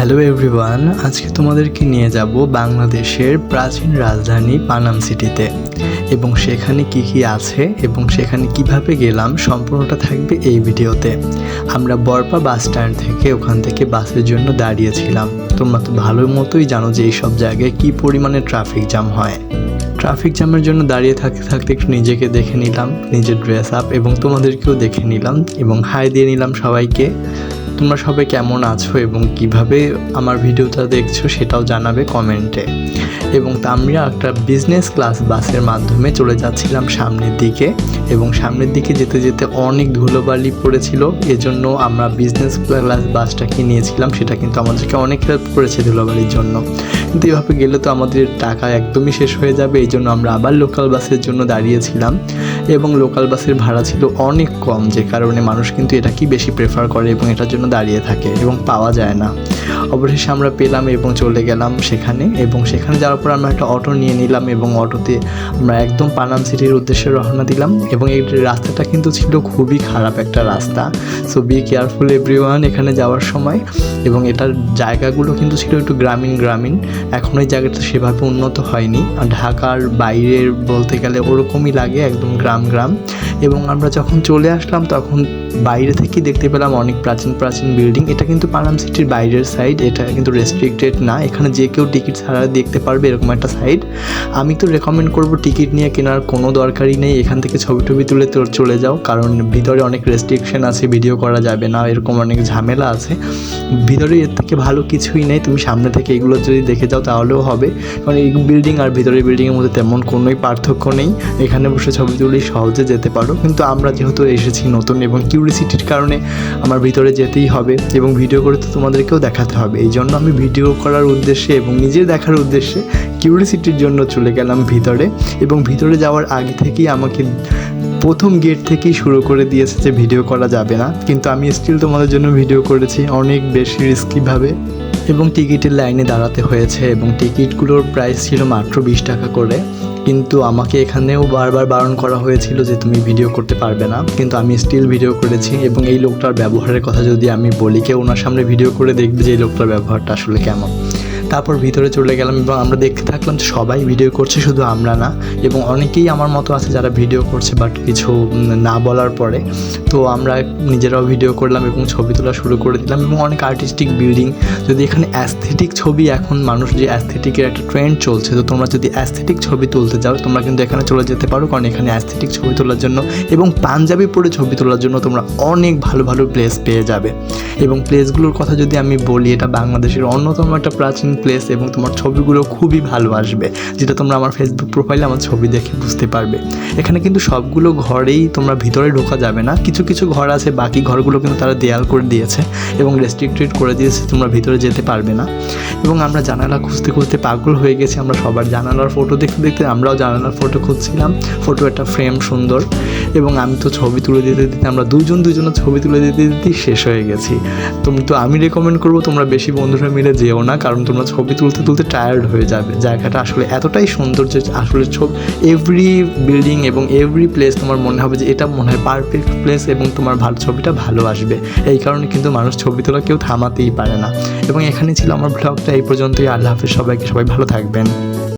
Hello everyone, আজকে তোমাদেরকে নিয়ে যাব বাংলাদেশের প্রাচীন রাজধানী পানাম সিটিতে এবং সেখানে কি কি আছে এবং সেখানে কিভাবে গেলাম সম্পূর্ণটা থাকবে এই ভিডিওতে। আমরা বরপা বাস স্ট্যান্ড থেকে ওখান থেকে বাসের জন্য দাঁড়িয়েছিলাম। তোমরা তো ভালো মতোই জানো যে এই সব জায়গায় কী পরিমাণে ট্রাফিক জ্যাম হয়। ট্রাফিক জ্যামের জন্য দাঁড়িয়ে থাকতে থাকতে একটু নিজেকে দেখে নিলাম, নিজের ড্রেস আপ এবং তোমাদেরকেও দেখে নিলাম এবং হাই দিয়ে নিলাম সবাইকে। তোমরা সবাই কেমন আছো এবং কিভাবে আমার ভিডিওটা দেখছো সেটাও জানাবে কমেন্টে। এবং আমরা একটা বিজনেস ক্লাস বাসের মাধ্যমে চলে যাচ্ছিলাম সামনের দিকে এবং সামনের দিকে যেতে যেতে অনেক ধুলোবালি পড়েছিল, এজন্য আমরা বিজনেস ক্লাস বাসটাকে নিয়েছিলাম। সেটা কিন্তু আমাদেরকে অনেক হেল্প করেছে ধুলোবালির জন্য, কিন্তু এভাবে গেলে তো আমাদের টাকা একদমই শেষ হয়ে যাবে। এই জন্য আমরা আবার লোকাল বাসের জন্য দাঁড়িয়েছিলাম এবং লোকাল বাসের ভাড়া ছিল অনেক কম, যে কারণে মানুষ কিন্তু এটাকেই বেশি প্রেফার করে এবং এটার জন্য দাঁড়িয়ে থাকে এবং পাওয়া যায় না। অবশেষে আমরা পেলাম এবং চলে গেলাম সেখানে, এবং সেখানে যাওয়ার পর আমরা একটা অটো নিয়ে নিলাম এবং অটোতে আমরা একদম পানাম সিটির উদ্দেশ্যে রওনা দিলাম। এবং এই রাস্তাটা কিন্তু ছিল খুবই খারাপ একটা রাস্তা, সো বি কেয়ারফুল এভরিওয়ান এখানে যাওয়ার সময়। এবং এটার জায়গাগুলো কিন্তু ছিল একটু গ্রামীণ। এখন এই জায়গাটা সেভাবে উন্নত হয়নি, ঢাকার বাইরের বলতে গেলে ওরকমই লাগে, একদম গ্রাম। এবং আমরা যখন চলে আসলাম তখন বাইরে থেকে দেখতে পেলাম অনেক প্রাচীন বিল্ডিং। এটা কিন্তু পানাম সিটির বাইরের সাইড, এটা কিন্তু রেস্ট্রিক্টেড না, এখানে যে কেউ টিকিট ছাড়া দেখতে পারবে এরকম একটা সাইড। আমি তো রেকমেন্ড করবো টিকিট নিয়ে কেনার কোনো দরকারই নেই, এখান থেকে ছবি তুলে চলে যাও, কারণ ভিতরে অনেক রেস্ট্রিকশন আছে, ভিডিও করা যাবে না, এরকম অনেক ঝামেলা আছে ভিতরে। এর থেকে ভালো কিছুই নেই, তুমি সামনে থেকে এগুলো যদি দেখে যাও তাহলেও হবে, কারণ এই বিল্ডিং আর ভিতরের বিল্ডিংয়ের মধ্যে তেমন কোনোই পার্থক্য নেই। এখানে বসে ছবি তুলেই সহজে যেতে পারো, কিন্তু আমরা যেহেতু এসেছি নতুন এবং কিউরিসিটির কারণে আমার ভিতরে যেতেই হবে এবং ভিডিও করে তো তোমাদেরকেও দেখাতে হবে। এই জন্য আমি ভিডিও করার উদ্দেশ্যে এবং নিজের দেখার উদ্দেশ্যে কিউরিসিটির জন্য চলে গেলাম ভিতরে। এবং ভিতরে যাওয়ার আগে থেকেই আমাকে প্রথম গেট থেকেই শুরু করে দিয়েছে যে ভিডিও করা যাবে না, কিন্তু আমি স্টিল তোমাদের জন্য ভিডিও করেছি অনেক বেশি রিস্কিভাবে। এবং টিকিটের লাইনে দাঁড়াতে হয়েছে এবং টিকিটগুলোর প্রাইস ছিল মাত্র 20 টাকা করে, কিন্তু আমাকে এখানেও বারবার বারণ করা হয়েছিল যে তুমি ভিডিও করতে পারবে না, কিন্তু আমি স্টিল ভিডিও করেছি। এবং এই লোকটার ব্যবহারের কথা যদি আমি বলি, কেউ ওনার সামনে ভিডিও করে দেখবে যে এই লোকটার ব্যবহারটা আসলে কেমন। তারপর ভিতরে চলে গেলাম এবং আমরা দেখতে থাকলাম যে সবাই ভিডিও করছে, শুধু আমরা না, এবং অনেকেই আমার মতো আছে যারা ভিডিও করছে বাট কিছু না বলার পরে। তো আমরা নিজেরাও ভিডিও করলাম এবং ছবি তোলা শুরু করে দিলাম। এবং অনেক আর্টিস্টিক বিল্ডিং, যদি এখানে অ্যাস্থেটিক ছবি, এখন মানুষ যে অ্যাস্থেটিকের একটা ট্রেন্ড চলছে, তো তোমরা যদি অ্যাস্থেটিক ছবি তুলতে যাও তোমরা কিন্তু এখানে চলে যেতে পারো, কারণ এখানে অ্যাস্থেটিক ছবি তোলার জন্য এবং পাঞ্জাবি পরে ছবি তোলার জন্য তোমরা অনেক ভালো প্লেস পেয়ে যাবে। এবং প্লেসগুলোর কথা যদি আমি বলি, এটা বাংলাদেশের অন্যতম একটা প্রাচীন প্লেস এবং তোমার ছবিগুলো খুবই ভালো আসবে, যেটা তোমরা আমার ফেসবুক প্রোফাইলে আমার ছবি দেখে বুঝতে পারবে। এখানে কিন্তু সবগুলো ঘরেই তোমরা ভিতরে ঢোকা যাবে না, কিছু ঘর আছে, বাকি ঘরগুলো কিন্তু তারা দেয়াল করে দিয়েছে এবং রেস্ট্রিক্টেড করে দিয়েছে, তোমরা ভিতরে যেতে পারবে না। এবং আমরা জানালা খুঁজতে পাগল হয়ে গেছি, আমরা সবার জানালার ফটো দেখতে আমরাও জানালার ফটো খুঁজছিলাম, ফটো একটা ফ্রেম সুন্দর। এবং আমি তো ছবি তুলে দিতে আমরা দুজনের ছবি তুলে দিতেই শেষ হয়ে গেছি। তো আমি রেকমেন্ড করবো তোমরা বেশি বন্ধুরা মিলে যেও না, কারণ তোমরা ছবি তুলতে টায়ার্ড হয়ে যাবে। জায়গাটা আসলে এতটাই সুন্দর যে আসলে এভরি বিল্ডিং এবং এভরি প্লেস তোমার মনে হবে যে এটা মনে হয় পারফেক্ট প্লেস এবং তোমার ছবিটা ভালো আসবে। এই কারণে কিন্তু মানুষ ছবি তোলা কেউ থামাতেই পারে না। এবং এখানে ছিল আমার ব্লগটা এই পর্যন্তই। আল্লাহ হাফেজ সবাইকে, সবাই ভালো থাকবেন।